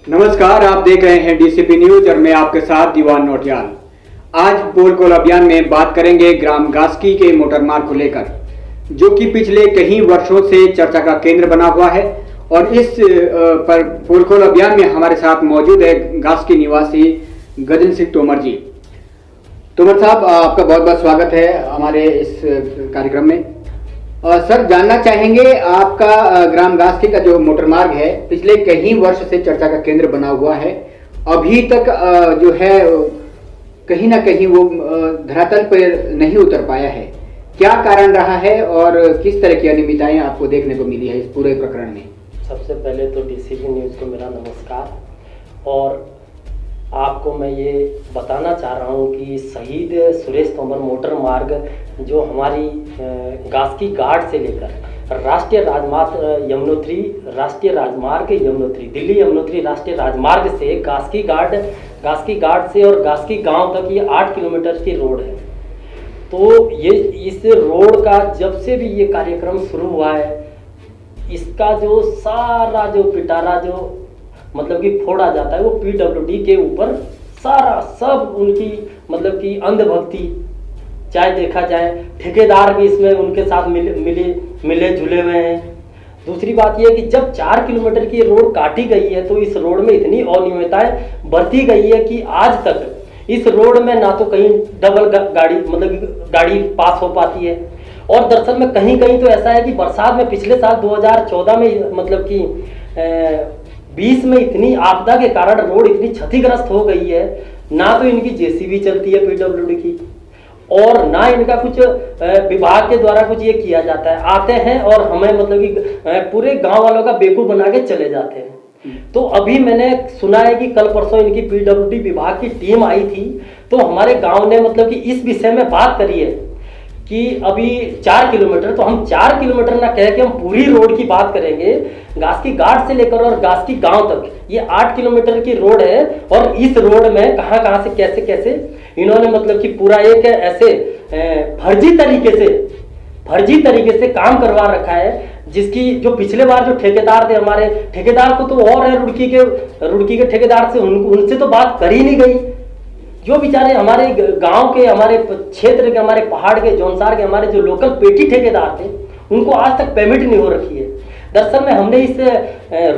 नमस्कार, आप देख रहे हैं डीसीपी न्यूज और मैं आपके साथ दीवान नोटियाल। आज पोल खोल अभियान में बात करेंगे ग्राम गास्की के मोटर मार्ग को लेकर, जो कि पिछले कई वर्षों से चर्चा का केंद्र बना हुआ है। और इस पर पोल खोल अभियान में हमारे साथ मौजूद है गास्की निवासी गजन सिंह तोमर जी। तोमर साहब, आपका बहुत बहुत स्वागत है हमारे इस कार्यक्रम में। सर, जानना चाहेंगे आपका ग्राम गास्की का जो मोटर मार्ग है पिछले कई वर्ष से चर्चा का केंद्र बना हुआ है, अभी तक जो है कहीं ना कहीं वो धरातल पर नहीं उतर पाया है। क्या कारण रहा है और किस तरह की अनियमितताएं आपको देखने को मिली है इस पूरे प्रकरण में? सबसे पहले तो डीसीपी न्यूज़ को मेरा नमस्कार। और आपको मैं ये बताना चाह रहा हूँ कि शहीद सुरेश तोमर मोटर मार्ग जो हमारी गास्की घाट से लेकर राष्ट्रीय राजमार्ग यमुनोत्री दिल्ली यमुनोत्री राष्ट्रीय राजमार्ग से गास्की घाट से और गास्की गांव तक ये 8 किलोमीटर की रोड है। तो ये इस रोड का जब से भी ये कार्यक्रम शुरू हुआ है, इसका जो सारा जो पिटारा जो मतलब कि फोड़ा जाता है वो पीडब्ल्यूडी के ऊपर सारा सब उनकी मतलब कि अंधभक्ति, चाहे देखा जाए ठेकेदार भी इसमें उनके साथ मिले जुले हुए हैं। दूसरी बात यह कि जब 4 किलोमीटर की रोड काटी गई है तो इस रोड में इतनी अनियमितताएं बरती गई है कि आज तक इस रोड में ना तो कहीं डबल गाड़ी मतलब गाड़ी पास हो पाती है। और दरअसल में कहीं कहीं तो ऐसा है कि बरसात में पिछले साल 2014 में मतलब कि 20 में इतनी आपदा के कारण रोड इतनी क्षतिग्रस्त हो गई है, ना तो इनकी जेसीबी चलती है पीडब्ल्यूडी की और ना इनका कुछ विभाग के द्वारा कुछ ये किया जाता है। आते हैं और हमें मतलब कि पूरे गांव वालों का बेवकूफ बना के चले जाते हैं। तो अभी मैंने सुना है कि कल परसों इनकी पीडब्ल्यूडी विभाग की टीम आई थी, तो हमारे गांव ने मतलब कि इस विषय में बात करी है कि अभी 4 किलोमीटर, तो हम 4 किलोमीटर ना कह के हम पूरी रोड की बात करेंगे। गास्की घाट से लेकर और गास्की गांव तक ये 8 किलोमीटर की रोड है और इस रोड में कहां कहां से कैसे कैसे इन्होंने मतलब कि पूरा एक ऐसे फर्जी तरीके से काम करवा रखा है, जिसकी जो पिछले बार जो ठेकेदार थे, हमारे ठेकेदार को तो और है रुड़की के ठेकेदार से उनसे तो बात कर ही नहीं गई। जो बेचारे हमारे गांव के, हमारे क्षेत्र के, हमारे पहाड़ के, जौनसार के हमारे जो लोकल पेटी ठेकेदार थे, उनको आज तक पेमेंट नहीं हो रखी है। दरअसल में हमने इस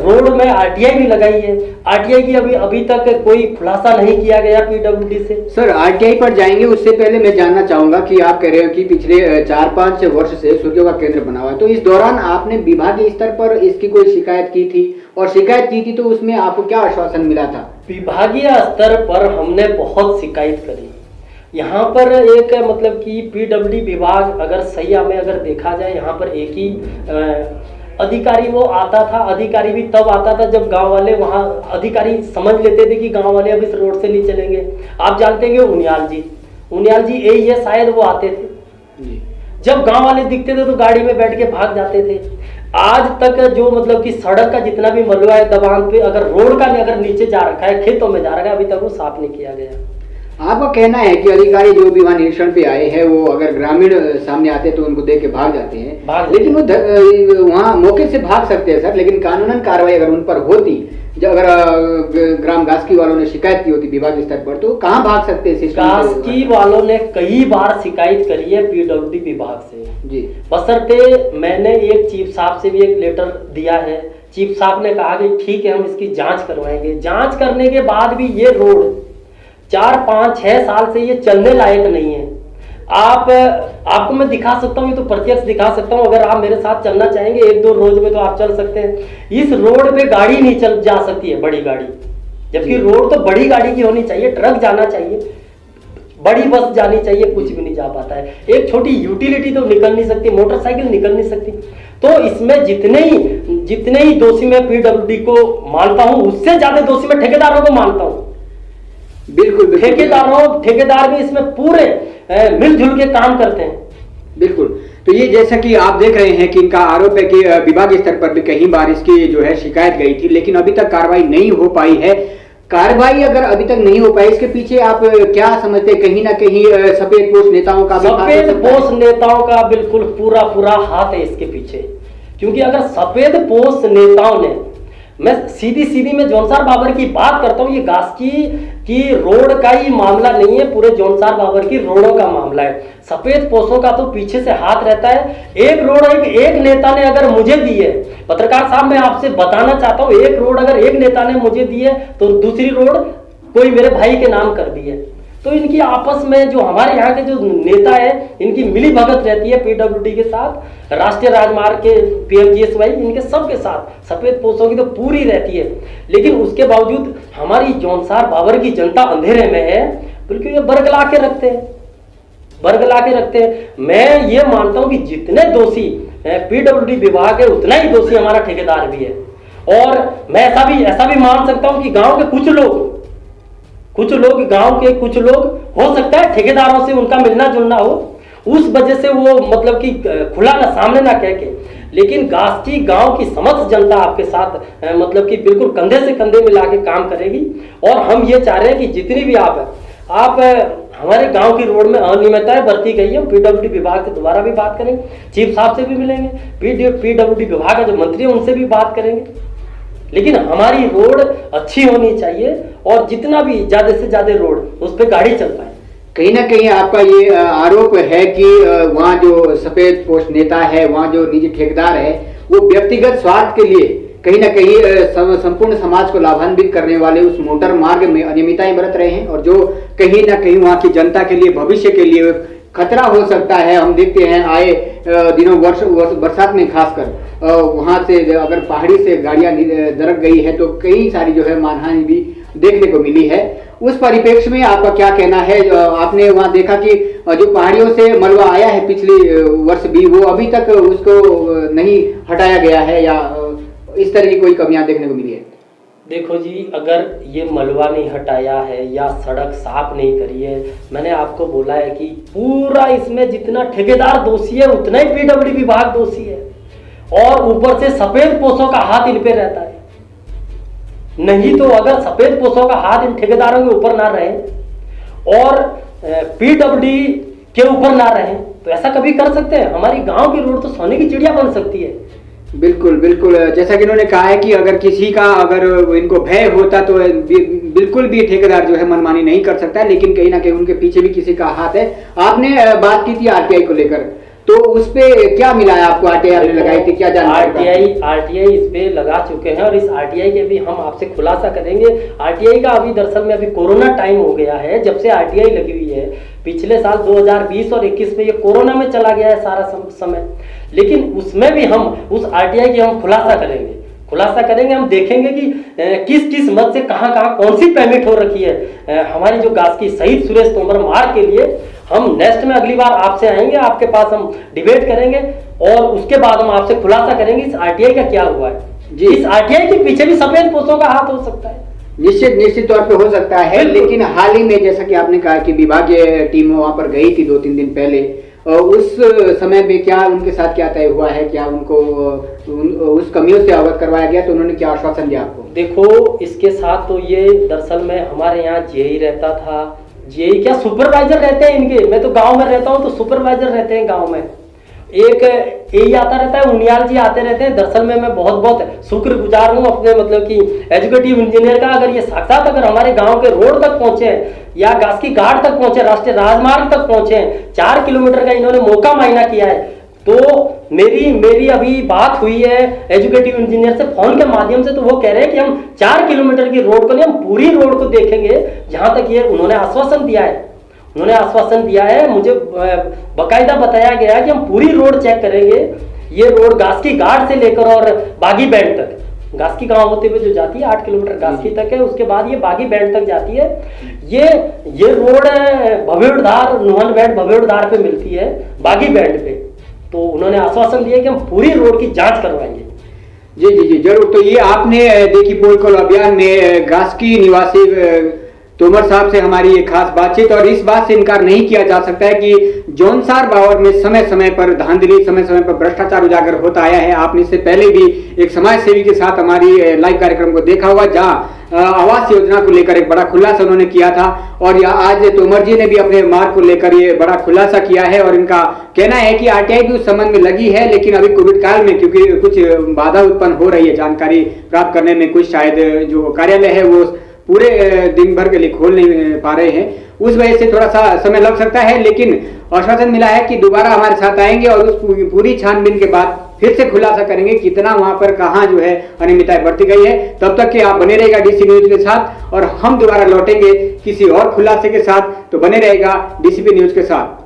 रोड में आरटीआई भी लगाई है। आरटीआई की अभी तक कोई खुलासा नहीं किया गया पीडब्ल्यूडी से। सर, आरटीआई पर जाएंगे उससे पहले मैं जानना चाहूंगा कि आप कह रहे हो कि पिछले 4-5 वर्ष से सुर्खियों का केंद्र बना हुआ है, तो इस दौरान आपने विभागीय स्तर पर इसकी कोई शिकायत की थी? और शिकायत की थी तो उसमें आपको क्या आश्वासन मिला था? विभागीय स्तर पर हमने बहुत शिकायत करी। यहाँ पर एक मतलब कि पीडब्ल्यूडी विभाग अगर सही में अगर देखा जाए, यहाँ पर एक ही अधिकारी वो आता था। अधिकारी भी तब आता था जब गांव वाले, वहाँ अधिकारी समझ लेते थे कि गांव वाले अब इस रोड से नहीं चलेंगे। आप जानते हैं उनियाल जी यही है शायद, वो आते थे। जब गांव वाले दिखते थे तो गाड़ी में बैठ के भाग जाते थे। आज तक जो मतलब कि सड़क का जितना भी मलबा है दबान पे, अगर रोड का अगर नीचे जा रखा है, खेतों में जा रखा है, अभी तक वो साफ नहीं किया गया। आपका कहना है कि अधिकारी जो भी वहाँ निरीक्षण पे आए हैं वो अगर ग्रामीण सामने आते तो उनको देख के भाग जाते हैं, लेकिन वो वहाँ मौके से भाग सकते हैं सर, लेकिन कानूनन कार्रवाई अगर उन पर होती, जब अगर ग्राम गास्की वालों ने शिकायत की होती विभाग स्तर पर, तो कहाँ भाग सकते हैं? गास्की वालों ने कई बार शिकायत करी है पीडब्ल्यूडी विभाग से जी, बशर्ते मैंने एक चीफ साहब से भी एक लेटर दिया है। चीफ साहब ने कहा कि ठीक है, हम इसकी जांच करवाएंगे। जांच करने के बाद भी ये रोड 4-5-6 साल से ये चलने लायक नहीं है। आपको मैं दिखा सकता हूँ, ये तो प्रत्यक्ष दिखा सकता हूँ। अगर आप मेरे साथ चलना चाहेंगे 1-2 रोज में तो आप चल सकते हैं। इस रोड पे गाड़ी नहीं चल जा सकती है, बड़ी गाड़ी, जबकि रोड तो बड़ी गाड़ी की होनी चाहिए, ट्रक जाना चाहिए, बड़ी बस जानी चाहिए, कुछ भी नहीं जा पाता है। एक छोटी यूटिलिटी तो निकल नहीं सकती, मोटरसाइकिल निकल नहीं सकती। तो इसमें जितने ही दोषी मैं पीडब्ल्यूडी को मानता हूँ, उससे ज्यादा दोषी मैं ठेकेदारों को मानता हूँ। बिल्कुल, ठेकेदार भी इसमें पूरे मिलजुल के काम करते हैं। बिल्कुल। तो ये जैसा कि आप देख रहे हैं कि इनका आरोप है कि विभाग स्तर पर भी कई बार इसकी जो है शिकायत गई थी, लेकिन अभी तक कार्रवाई नहीं हो पाई है। कार्रवाई अगर अभी तक नहीं हो पाई, इसके पीछे आप क्या समझते हैं? कहीं ना कहीं सफेद पोस्ट नेताओं का बिल्कुल पूरा हाथ है इसके पीछे। क्योंकि अगर सफेद पोस्ट नेताओं ने मैं सीधी सीधी मैं जौनसार बाबर की बात करता हूँ। ये गास्की की रोड का ही मामला नहीं है, पूरे जौनसार बाबर की रोडों का मामला है। सफेद पोशों का तो पीछे से हाथ रहता है। एक रोड एक नेता ने अगर मुझे दी है, पत्रकार साहब मैं आपसे बताना चाहता हूँ, एक रोड अगर एक नेता ने मुझे दी है तो दूसरी रोड कोई मेरे भाई के नाम कर दी है। तो इनकी आपस में जो हमारे यहाँ के जो नेता है, इनकी मिली भगत रहती है पीडब्ल्यूडी के साथ, राष्ट्रीय राजमार्ग के पीएमजीएसवाई, इनके सबके साथ सफेद पोशों की तो पूरी रहती है। लेकिन उसके बावजूद हमारी जौनसार बाबर की जनता अंधेरे में है, बिल्कुल ये बरगला के रखते हैं, बरगला के रखते हैं। मैं ये मानता हूं कि जितने दोषी पीडब्ल्यूडी विभाग है उतना ही दोषी हमारा ठेकेदार भी है। और मैं ऐसा भी मान सकता हूं कि गांव के कुछ लोग गांव के कुछ लोग हो सकता है ठेकेदारों से उनका मिलना जुलना हो, उस वजह से वो मतलब कि खुला ना सामने ना कह के, लेकिन गास्की गांव की समस्त जनता आपके साथ मतलब कि बिल्कुल कंधे से कंधे मिला के काम करेगी। और हम ये चाह रहे हैं कि जितनी भी आप हमारे गांव की रोड में अनियमितताएं बरती गई है, पीडब्ल्यूडी विभाग के द्वारा भी बात करेंगे, चीफ साहब से भी मिलेंगे, पीडब्ल्यूडी विभाग के जो मंत्री हैं उनसे भी बात करेंगे। लेकिन हमारी रोड अच्छी होनी चाहिए और जितना भी ज्यादा से ज्यादा रोड उस पर गाड़ी चल पाए। कहीं ना कहीं आपका ये आरोप है कि वहाँ जो सफेद पोश नेता है, वहाँ जो निजी ठेकेदार है, वो व्यक्तिगत स्वार्थ के लिए कहीं ना कहीं संपूर्ण समाज को लाभान्वित करने वाले उस मोटर मार्ग में अनियमितताएं बरत रहे हैं, और जो कहीं ना कहीं वहाँ की जनता के लिए, भविष्य के लिए खतरा हो सकता है। हम देखते हैं आए दिनों बरसात में खासकर वहां से अगर पहाड़ी से गाड़ियां दरक गई है तो कई सारी जो है मानहानि भी देखने को मिली है। उस परिप्रेक्ष्य में आपका क्या कहना है? आपने वहां देखा कि जो पहाड़ियों से मलबा आया है पिछले वर्ष भी, वो अभी तक उसको नहीं हटाया गया है, या इस तरह की कोई कमियां देखने को मिली है? देखो जी, अगर ये मलबा नहीं हटाया है या सड़क साफ नहीं करी है, मैंने आपको बोला है कि पूरा इसमें जितना ठेकेदार दोषी है उतना ही पीडब्ल्यूडी विभाग दोषी है, और ऊपर से सफेद पोशों का हाथ इन पे रहता है। नहीं तो अगर सफेद पोशों का हाथ इन ठेकेदारों के ऊपर ना रहे और पीडब्ल्यूडी के ऊपर ना रहे तो ऐसा कभी कर सकते हैं? हमारी गांव की रोड तो सोने की चिड़िया बन सकती है। बिल्कुल बिल्कुल, जैसा कि इन्होंने कहा है कि अगर किसी का अगर इनको भय होता तो बिल्कुल भी ठेकेदार जो है मनमानी नहीं कर सकता, लेकिन कहीं ना कहीं उनके पीछे भी किसी का हाथ है। आपने बात की थी आरटीआई को लेकर, तो उस पे क्या मिला है आपको? आरटीआई लगाई थी, क्या जानकारी? आरटीआई इस पे लगा चुके हैं और इस आरटीआई के भी हम आपसे खुलासा करेंगे। आरटीआई का अभी दरअसल में अभी कोरोना टाइम हो गया है, जब से आरटीआई लगी हुई है पिछले साल 2020 और 21 में, ये कोरोना में चला गया है सारा समय, लेकिन उसमें भी हम उस आरटीआई की हम खुलासा करेंगे। हम देखेंगे कि किस किस मद से कहां कौन सी पेमेंट हो रखी है हमारी जो गास्की शहीद सुरेश तोमर मार्ग के लिए। हम नेक्स्ट में अगली बार आपसे आएंगे, आपके पास हम डिबेट करेंगे और उसके बाद हम आपसे खुलासा करेंगे इस आरटीआई का क्या हुआ है जी। इस आरटीआई के पीछे भी सफेद पोशों का हाथ हो सकता है, निश्चित तौर पे हो सकता है। लेकिन हाल ही में जैसा कि आपने कहा कि विभागीय टीम वहां पर गई थी 2-3 दिन पहले, उस समय में क्या उनके साथ क्या तय हुआ है? क्या उनको उस कमियों से अवगत करवाया गया? तो उन्होंने क्या आश्वासन दिया आपको? देखो, इसके साथ तो ये दरअसल में हमारे यहाँ जेई रहता था। जेई क्या सुपरवाइजर रहते हैं इनके, मैं तो गांव में रहता हूँ तो सुपरवाइजर रहते हैं गांव में। एक एई आता रहता है, उनियाल जी आते रहते हैं। दरअसल में मैं बहुत शुक्रगुजार हूँ अपने मतलब कि एजुकेटिव इंजीनियर का। अगर ये साक्षात अगर हमारे गांव के रोड तक पहुंचे या गास्की घाट तक पहुंचे, राष्ट्रीय राजमार्ग तक पहुंचे, 4 किलोमीटर का इन्होंने मौका मायना किया है, तो मेरी अभी बात हुई है एजुकेटिव इंजीनियर से फोन के माध्यम से, तो वो कह रहे हैं कि हम 4 किलोमीटर की रोड को नहीं, हम पूरी रोड को देखेंगे। जहां तक ये उन्होंने आश्वासन दिया है, मुझे बकायदा बताया गया है कि हम पूरी रोड चेक करेंगे। ये रोड गास्की घाट से लेकर और बागी बैंड तक, गास्की गांव होते हुए जो जाती है 8 किलोमीटर गास्की तक है, उसके बाद ये बागी बैंड तक जाती है। ये रोड भवेड़धार, नुहन बैंड भवेड़धार पे मिलती है, बागी बैंड पे। तो उन्होंने आश्वासन दिया कि हम पूरी रोड की जांच करवाएंगे। जी जरूर। तो ये आपने देखी पोल खोलो अभियान में गास्की निवासी तोमर साहब से हमारी ये खास बातचीत। और इस बात से इनकार नहीं किया जा सकता है कि जौनसार बावर में समय समय पर धांधली, समय समय पर भ्रष्टाचार उजागर होता आया है। आपने इससे पहले भी एक समाज सेवी के साथ हमारी लाइव कार्यक्रम को देखा होगा, जहां आवास योजना को लेकर एक बड़ा खुलासा उन्होंने किया था। और आज तोमर जी ने भी अपने मार्ग को लेकर ये बड़ा खुलासा किया है और इनका कहना है कि आरटीआई भी उस संबंध में लगी है, लेकिन अभी कोविड काल में क्योंकि कुछ बाधा उत्पन्न हो रही है जानकारी प्राप्त करने में, कुछ शायद जो कार्यालय है वो पूरे दिन भर के लिए खोल नहीं पा रहे हैं, उस वजह से थोड़ा सा समय लग सकता है। लेकिन आश्वासन मिला है कि दोबारा हमारे साथ आएंगे और उस पूरी छानबीन के बाद फिर से खुलासा करेंगे कितना वहां पर कहां जो है अनियमितताएं बरती गई है। तब तक कि आप बने रहेगा डीसी न्यूज के साथ और हम दोबारा लौटेंगे किसी और खुलासे के साथ, तो बने रहेगा डीसीपी न्यूज के साथ।